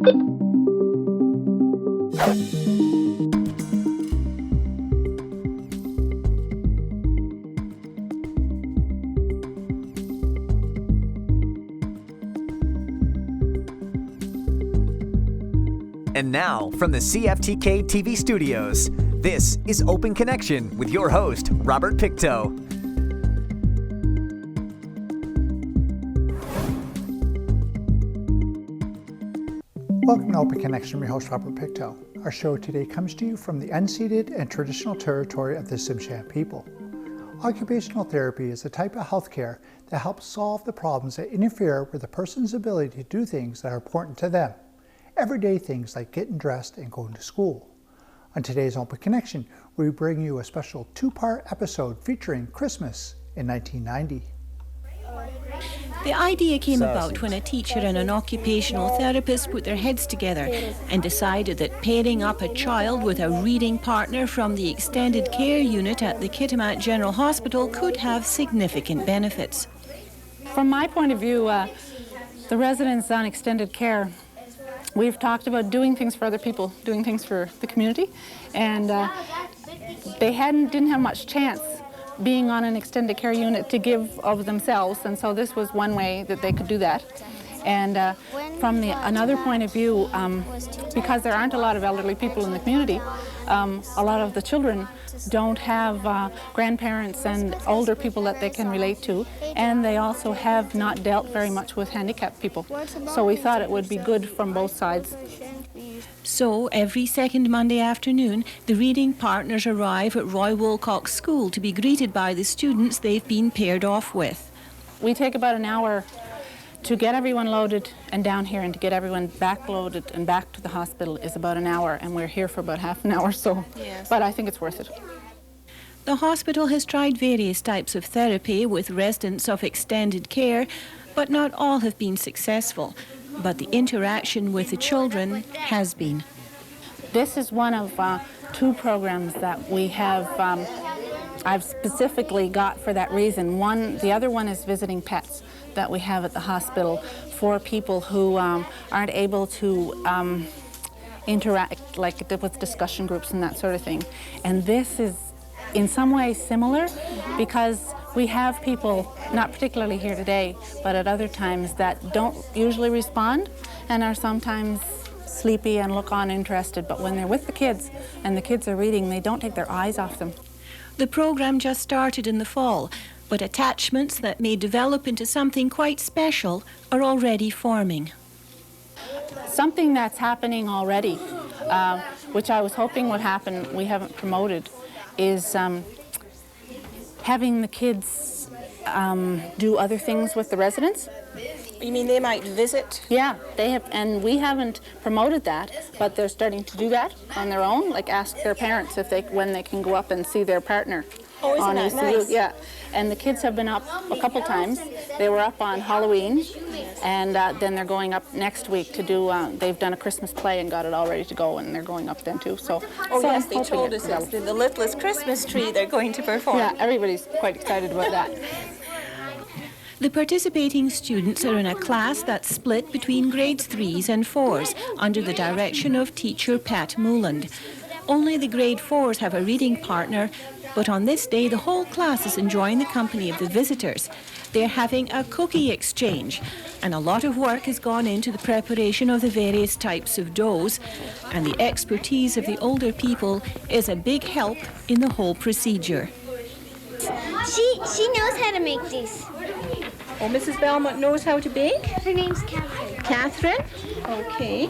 And now, from the CFTK-TV studios, this is Open Connection with your host, Robert Pictou. Welcome to Open Connection, I'm your host, Robert Pictou. Our show today comes to you from the unceded and traditional territory of the Tsimshian people. Occupational therapy is a type of healthcare that helps solve the problems that interfere with a person's ability to do things that are important to them. Everyday things like getting dressed and going to school. On today's Open Connection, we bring you a special two-part episode featuring Christmas in 1990. The idea came about when a teacher and an occupational therapist put their heads together and decided that pairing up a child with a reading partner from the extended care unit at the Kitimat General Hospital could have significant benefits. From my point of view, the residents on extended care, we've talked about doing things for other people, doing things for the community, and they didn't have much chance being on an extended care unit to give of themselves, and so this was one way that they could do that. And from another point of view, because there aren't a lot of elderly people in the community, a lot of the children don't have grandparents and older people that they can relate to, and they also have not dealt very much with handicapped people. So we thought it would be good from both sides. So every second Monday afternoon, the reading partners arrive at Roy Wilcox School to be greeted by the students they've been paired off with. We take about an hour to get everyone loaded and down here, and to get everyone back loaded and back to the hospital is about an hour, and we're here for about half an hour, so, yes. But I think it's worth it. The hospital has tried various types of therapy with residents of extended care, but not all have been successful. But the interaction with the children has been. This is one of two programs that we have, I've specifically got for that reason. The other one is visiting pets that we have at the hospital for people who aren't able to interact, like with discussion groups and that sort of thing. And this is in some ways similar, because we have people, not particularly here today, but at other times, that don't usually respond and are sometimes sleepy and look uninterested. But when they're with the kids and the kids are reading, they don't take their eyes off them. The program just started in the fall, but attachments that may develop into something quite special are already forming. Something that's happening already, which I was hoping would happen, we haven't promoted, is having the kids do other things with the residents. You mean they might visit? Yeah, they have, and we haven't promoted that, but they're starting to do that on their own, like ask their parents when they can go up and see their partner. Oh, isn't that nice? Yeah, and the kids have been up a couple times. They were up on Halloween, and then they're going up next week to do, they've done a Christmas play and got it all ready to go, and they're going up then too. So, yes, they told us it's the littlest Christmas tree they're going to perform. Yeah, everybody's quite excited about that. The participating students are in a class that's split between grades 3s and 4s under the direction of teacher Pat Mooland. Only the grade 4s have a reading partner, but on this day the whole class is enjoying the company of the visitors. They're having a cookie exchange, and a lot of work has gone into the preparation of the various types of doughs, and the expertise of the older people is a big help in the whole procedure. She knows how to make these. Oh, Mrs. Belmont knows how to bake? Her name's Catherine. Catherine? Okay.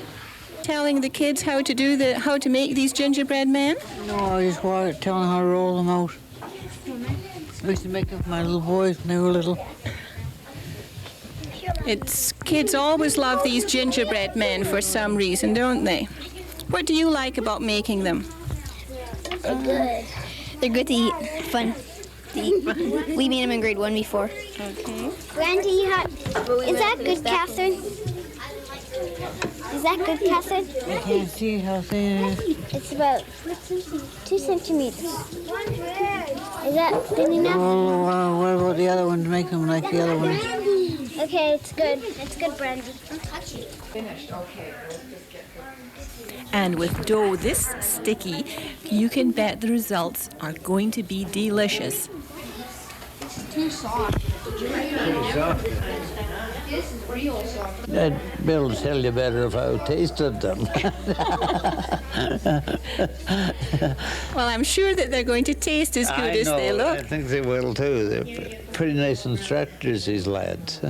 Telling the kids how to make these gingerbread men? No, I just wanted telling how to roll them out. I used to make them for my little boys when they were little. Kids always love these gingerbread men for some reason, don't they? What do you like about making them? They're good. They're good to eat. Fun to eat. We made them in grade 1 before. Okay. Grandy, is that good, Catherine? Is that good, Catherine? I can't see how thin it is. It's about 2 centimeters. Is that thin enough? Oh, what about the other ones? Make them like the other ones. Okay, it's good. It's good, Brandy. Don't touch it. Finished, okay. And with dough this sticky, you can bet the results are going to be delicious. Too soft. I'd be able to tell you better if I tasted them. Well, I'm sure that they're going to taste as good as they look. I think they will too. They're pretty nice instructors, these lads.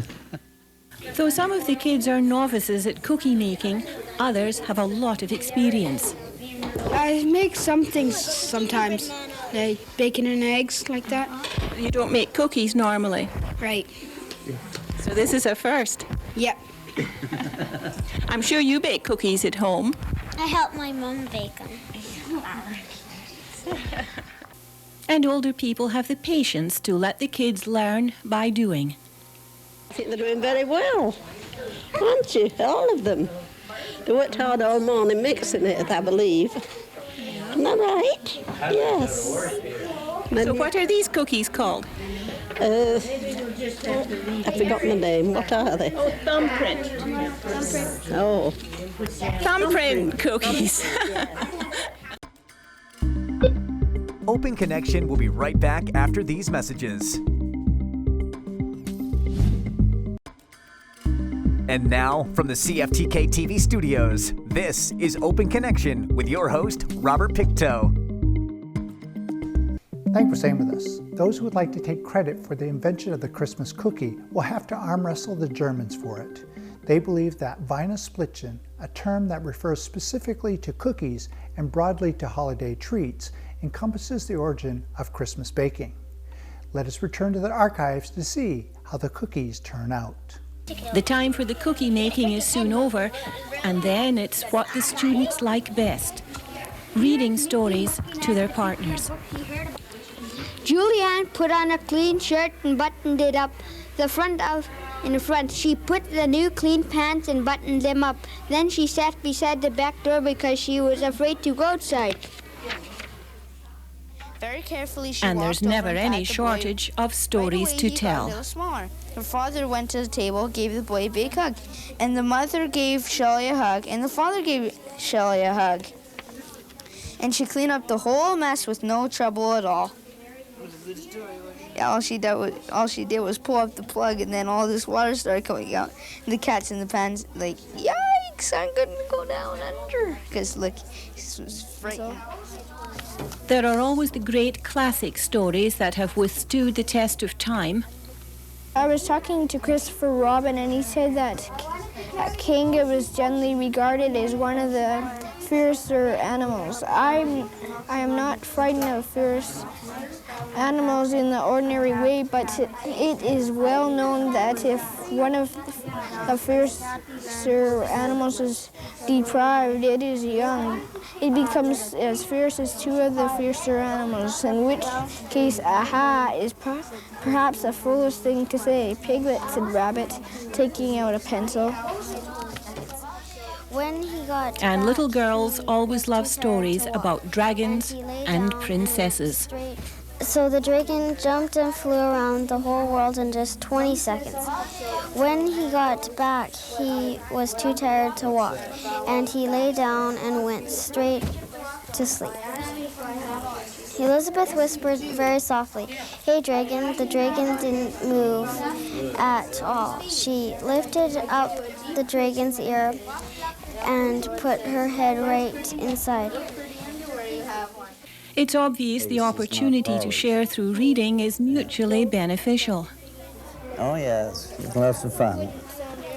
Though some of the kids are novices at cookie making, others have a lot of experience. I make some things sometimes, like bacon and eggs, like that. You don't make cookies normally. Right. So this is a first. Yep. I'm sure you bake cookies at home. I help my mom bake them. And older people have the patience to let the kids learn by doing. I think they're doing very well, aren't you? All of them. They worked hard all morning mixing it, I believe. Isn't that right? Yes. So what are these cookies called? I've forgotten the name. What are they? Oh, thumbprint. Oh. Thumbprint cookies. Open Connection will be right back after these messages. And now, from the CFTK-TV studios, this is Open Connection with your host, Robert Pictou. Thanks for staying with us. Those who would like to take credit for the invention of the Christmas cookie will have to arm wrestle the Germans for it. They believe that Weihnachtsplätzchen, a term that refers specifically to cookies and broadly to holiday treats, encompasses the origin of Christmas baking. Let us return to the archives to see how the cookies turn out. The time for the cookie making is soon over, and then it's what the students like best, reading stories to their partners. Julianne put on a clean shirt and buttoned it up in the front. She put the new clean pants and buttoned them up. Then she sat beside the back door because she was afraid to go outside. Very carefully, she And walked there's over never and any patted the shortage boy. of stories Right away, to he got a tell. little smaller. Her father went to the table, gave the boy a big hug, and the mother gave Shelley a hug, and the father gave Shelley a hug. And she cleaned up the whole mess with no trouble at all. Yeah, all she did was pull up the plug, and then all this water started coming out. And the cat's in the pans, like, yikes! I'm gonna go down under. Because look, this was frightening. There are always the great classic stories that have withstood the test of time. I was talking to Christopher Robin, and he said that Kanga was generally regarded as one of the fiercer animals. I am not frightened of fierce animals in the ordinary way, but it is well known that if one of the fiercer animals is deprived, it is young. It becomes as fierce as two of the fiercer animals, in which case, aha, is perhaps a foolish thing to say. Piglet, said Rabbit, taking out a pencil. And little girls always love stories about dragons and princesses. So the dragon jumped and flew around the whole world in just 20 seconds. When he got back, he was too tired to walk, and he lay down and went straight to sleep. Elizabeth whispered very softly, "Hey, dragon." The dragon didn't move at all. She lifted up the dragon's ear and put her head right inside. It's obvious the opportunity to share through reading is mutually beneficial. Oh, yes. Lots of fun.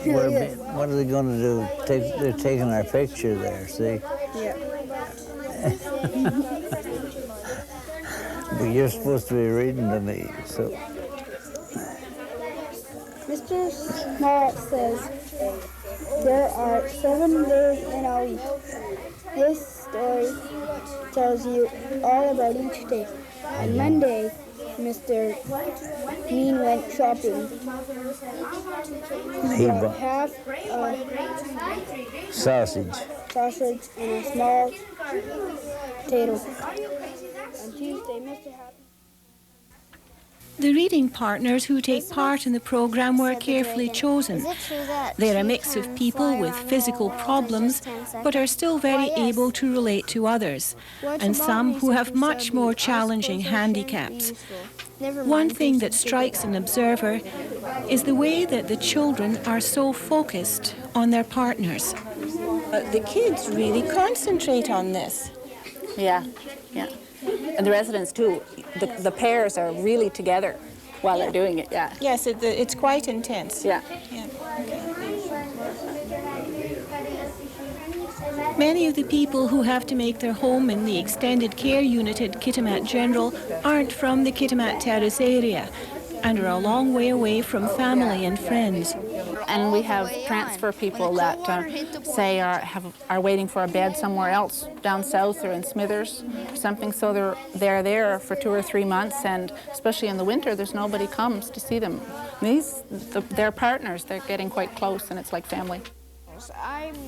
What are they going to do? They're taking our picture there, see? Yeah. But you're supposed to be reading to me, so... Mr. Smart says there are 7 days in a week. This story tells you all about each day. On Monday, Mr. Mean went shopping. He bought half a sausage and a small potato. On Tuesday, Mr. Happy. The reading partners who take part in the program were carefully chosen. They're a mix of people with physical problems, but are still very able to relate to others, and some who have much more challenging handicaps. One thing that strikes an observer is the way that the children are so focused on their partners. The kids really concentrate on this. Yeah. And the residents too. The pairs are really together while they're doing it, yeah. Yes, it's quite intense. Yeah. Many of the people who have to make their home in the extended care unit at Kitimat General aren't from the Kitimat Terrace area and are a long way away from family and friends. And we have transfer people that say are waiting for a bed somewhere else, down south or in Smithers or something, so they're there for 2 or 3 months, and especially in the winter, there's nobody comes to see them. They're partners, they're getting quite close, and it's like family.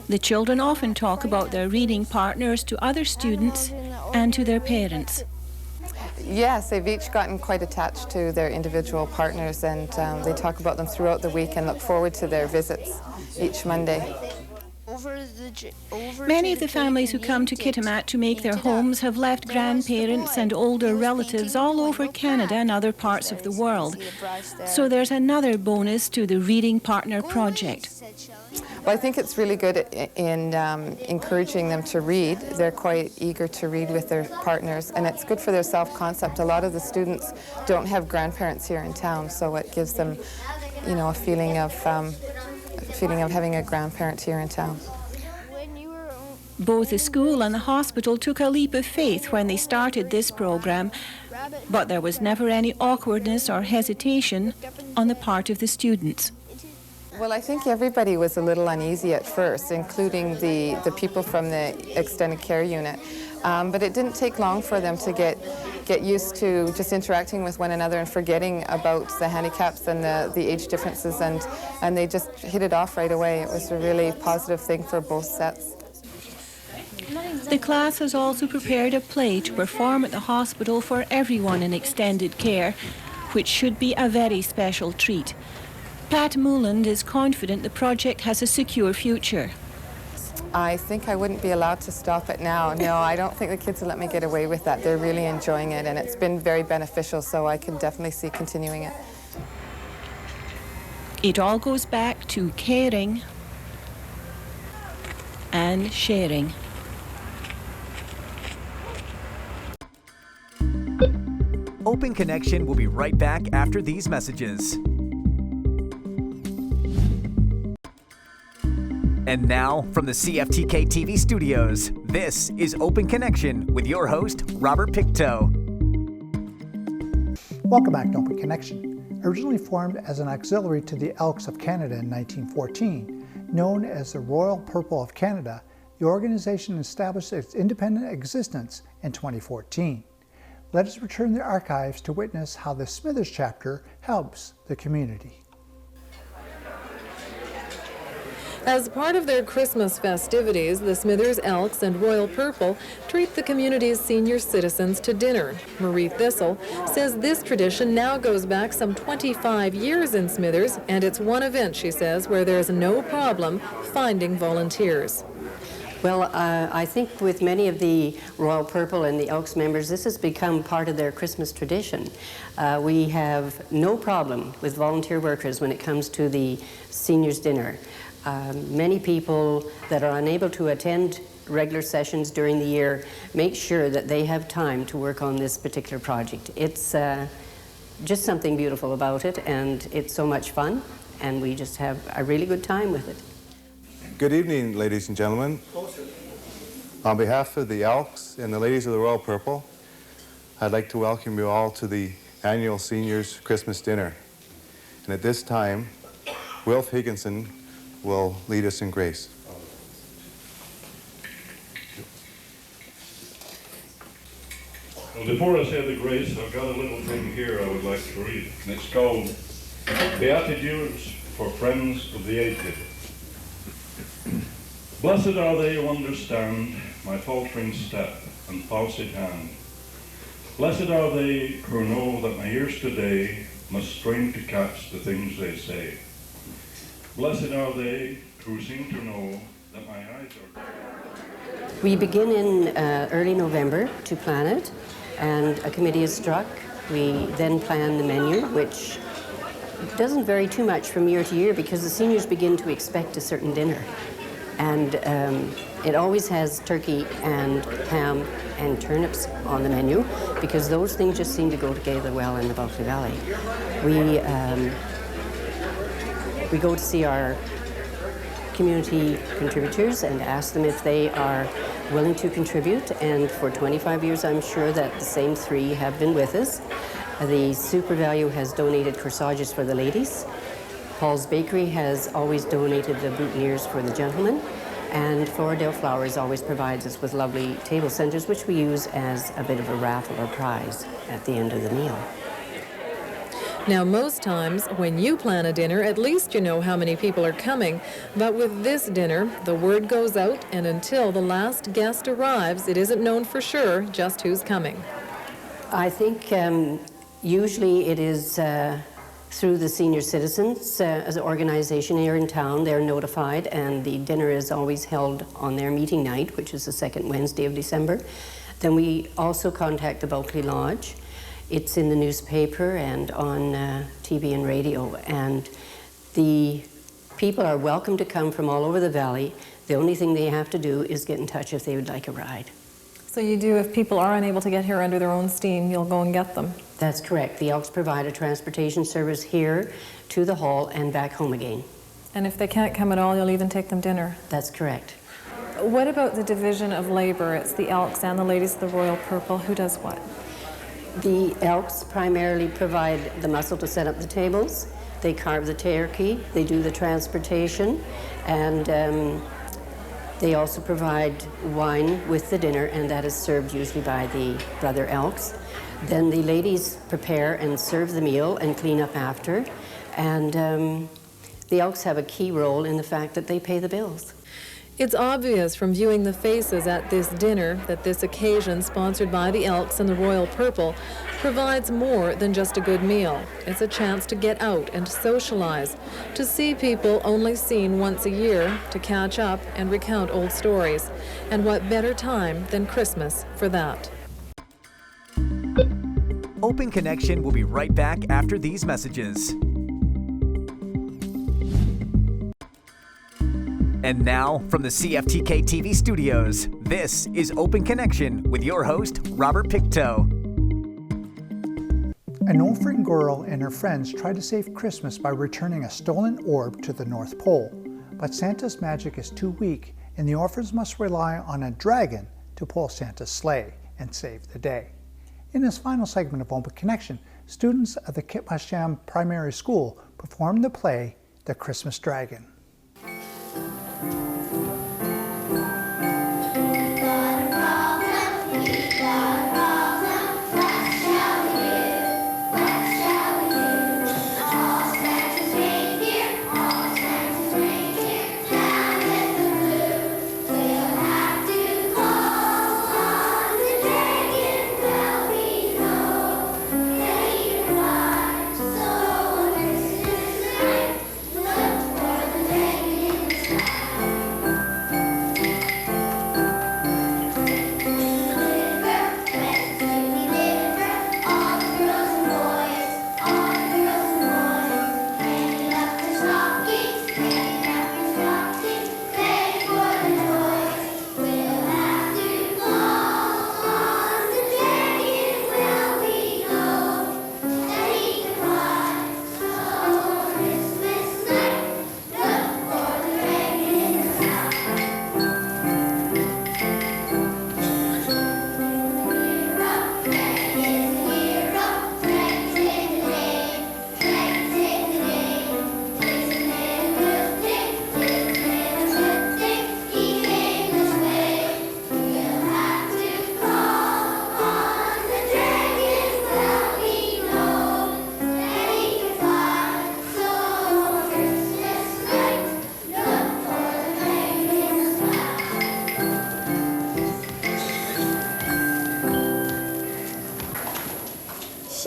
The children often talk about their reading partners to other students and to their parents. Yes, they've each gotten quite attached to their individual partners, and they talk about them throughout the week and look forward to their visits each Monday. Many of the families who come to Kitimat to make their homes have left grandparents and older relatives all over Canada and other parts of the world. So there's another bonus to the Reading Partner Project. Well, I think it's really good in encouraging them to read. They're quite eager to read with their partners, and it's good for their self-concept. A lot of the students don't have grandparents here in town, so it gives them, a feeling of having a grandparent here in town. Both the school and the hospital took a leap of faith when they started this program, but there was never any awkwardness or hesitation on the part of the students. Well, I think everybody was a little uneasy at first, including the people from the extended care unit. But it didn't take long for them to get used to just interacting with one another and forgetting about the handicaps and the age differences, and they just hit it off right away. It was a really positive thing for both sets. The class has also prepared a play to perform at the hospital for everyone in extended care, which should be a very special treat. Pat Mooland is confident the project has a secure future. I think I wouldn't be allowed to stop it now. No, I don't think the kids will let me get away with that. They're really enjoying it, and it's been very beneficial, so I can definitely see continuing it. It all goes back to caring and sharing. Open Connection will be right back after these messages. And now, from the CFTK-TV studios, this is Open Connection with your host, Robert Pictou. Welcome back to Open Connection. Originally formed as an auxiliary to the Elks of Canada in 1914, known as the Royal Purple of Canada, the organization established its independent existence in 2014. Let us return to the archives to witness how the Smithers chapter helps the community. As part of their Christmas festivities, the Smithers Elks and Royal Purple treat the community's senior citizens to dinner. Marie Thistle says this tradition now goes back some 25 years in Smithers, and it's one event, she says, where there's no problem finding volunteers. Well, I think with many of the Royal Purple and the Elks members, this has become part of their Christmas tradition. We have no problem with volunteer workers when it comes to the seniors' dinner. Many people that are unable to attend regular sessions during the year make sure that they have time to work on this particular project. It's just something beautiful about it, and it's so much fun, and we just have a really good time with it. Good evening, ladies and gentlemen. On behalf of the Elks and the ladies of the Royal Purple, I'd like to welcome you all to the annual Seniors Christmas Dinner. And at this time, Wilf Higginson will lead us in grace. Well, before I say the grace, I've got a little thing here I would like to read. And it's called Beatitudes for Friends of the Aged. Blessed are they who understand my faltering step and palsied hand, Blessed are they who know that my ears today must strain to catch the things they say. Blessed are they who seem to know that my eyes are... We begin in early November to plan it, and a committee is struck. We then plan the menu, which doesn't vary too much from year to year because the seniors begin to expect a certain dinner. And it always has turkey and ham and turnips on the menu because those things just seem to go together well in the Bulkley Valley. We go to see our community contributors and ask them if they are willing to contribute, and for 25 years I'm sure that the same three have been with us. The Super Value has donated corsages for the ladies. Paul's Bakery has always donated the boutonnieres for the gentlemen, and Floridale Flowers always provides us with lovely table centers, which we use as a bit of a raffle or prize at the end of the meal. Now, most times, when you plan a dinner, at least you know how many people are coming. But with this dinner, the word goes out, and until the last guest arrives, it isn't known for sure just who's coming. I think usually it is through the senior citizens as an organization here in town. They're notified, and the dinner is always held on their meeting night, which is the second Wednesday of December. Then we also contact the Bulkley Lodge. It's in the newspaper and on TV and radio, and the people are welcome to come from all over the valley. The only thing they have to do is get in touch if they would like a ride. So you do, if people are unable to get here under their own steam, you'll go and get them? That's correct. The Elks provide a transportation service here to the hall and back home again. And if they can't come at all, you'll even take them dinner? That's correct. What about the division of labor? It's the Elks and the Ladies of the Royal Purple. Who does what? The Elks primarily provide the muscle to set up the tables. They carve the turkey, they do the transportation, and they also provide wine with the dinner, and that is served usually by the brother Elks. Then the ladies prepare and serve the meal and clean up after, and the Elks have a key role in the fact that they pay the bills. It's obvious from viewing the faces at this dinner that this occasion, sponsored by the Elks and the Royal Purple, provides more than just a good meal. It's a chance to get out and socialize, to see people only seen once a year, to catch up and recount old stories. And what better time than Christmas for that? Open Connection will be right back after these messages. And now, from the CFTK-TV studios, this is Open Connection with your host, Robert Pictou. An orphan girl and her friends try to save Christmas by returning a stolen orb to the North Pole. But Santa's magic is too weak, and the orphans must rely on a dragon to pull Santa's sleigh and save the day. In this final segment of Open Connection, students of the Kitmasham Primary School perform the play, The Christmas Dragon.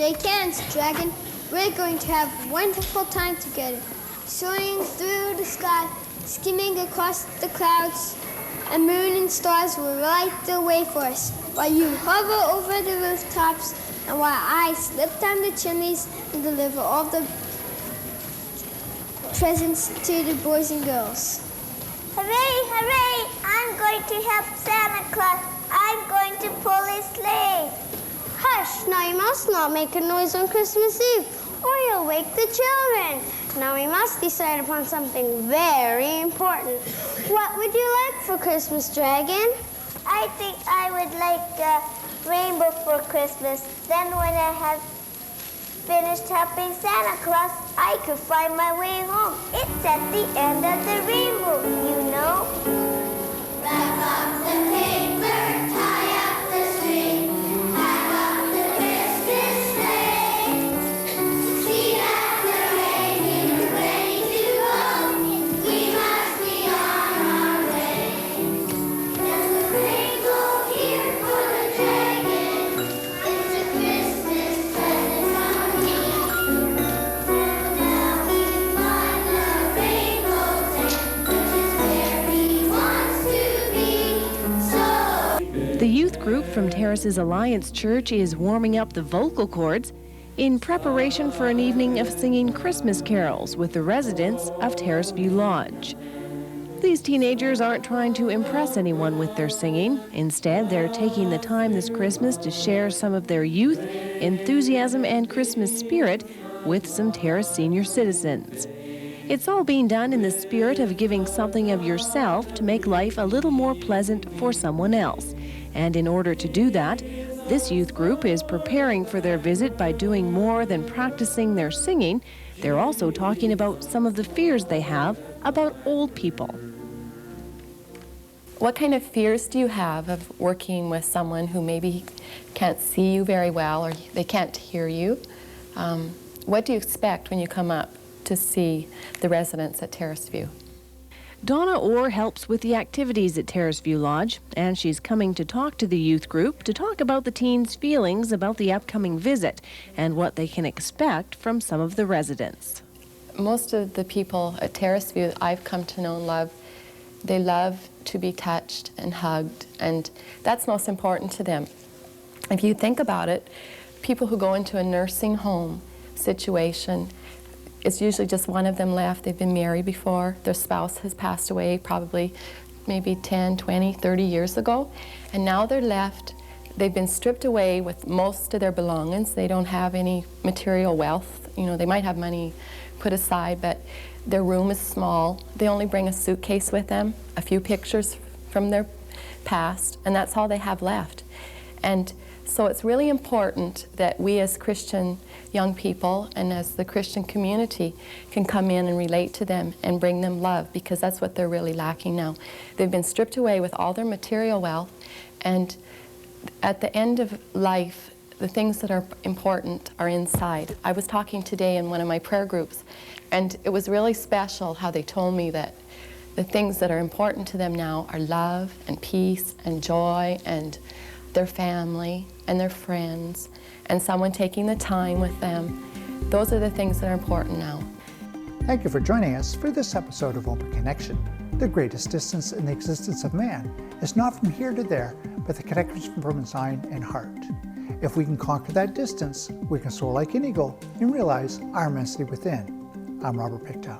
Shake hands, Dragon. We're going to have a wonderful time together. Soaring through the sky, skimming across the clouds, and moon and stars will light the way for us, while you hover over the rooftops, and while I slip down the chimneys and deliver all the presents to the boys and girls. Hooray, hooray! I'm going to help Santa Claus. I'm going to pull his sleigh. Hush, now you must not make a noise on Christmas Eve, or you'll wake the children. Now we must decide upon something very important. What would you like for Christmas, Dragon? I think I would like a rainbow for Christmas. Then when I have finished helping Santa Claus, I could find my way home. It's at the end of the rainbow, you know. Wrap up the paper, tie up the string, hang up the Christmas sleigh. See that we're hanging, ready to go. We must be on our way. There's a rainbow here for the dragon. It's a Christmas present from me. And now we find the rainbow's end, which is where he wants to be. So The youth group from Terrace's Alliance Church is warming up the vocal cords in preparation for an evening of singing Christmas carols with the residents of Terrace View Lodge. These teenagers aren't trying to impress anyone with their singing. Instead, they're taking the time this Christmas to share some of their youth, enthusiasm, and Christmas spirit with some Terrace senior citizens. It's all being done in the spirit of giving something of yourself to make life a little more pleasant for someone else. And in order to do that, this youth group is preparing for their visit by doing more than practicing their singing. They're also talking about some of the fears they have about old people. What kind of fears do you have of working with someone who maybe can't see you very well or they can't hear you? What do you expect when you come up to see the residents at Terrace View? Donna Orr helps with the activities at Terrace View Lodge, and she's coming to talk to the youth group to talk about the teens' feelings about the upcoming visit and what they can expect from some of the residents. Most of the people at Terrace View I've come to know and love, they love to be touched and hugged, and that's most important to them. If you think about it, people who go into a nursing home situation, it's usually just one of them left. They've been married before. Their spouse has passed away probably maybe 10, 20, 30 years ago. And now they're left. They've been stripped away with most of their belongings. They don't have any material wealth. You know, they might have money put aside, but their room is small. They only bring a suitcase with them, a few pictures from their past, and that's all they have left. And so it's really important that we as Christian young people and as the Christian community can come in and relate to them and bring them love, because that's what they're really lacking now. They've been stripped away with all their material wealth, and at the end of life, the things that are important are inside. I was talking today in one of my prayer groups, and it was really special how they told me that the things that are important to them now are love and peace and joy and their family and their friends and someone taking the time with them. Those are the things that are important now. Thank you for joining us for this episode of Open Connection. The greatest distance in the existence of man is not from here to there, but the connection from mind and heart. If we can conquer that distance, we can soar like an eagle and realize our immensity within. I'm Robert Pictou.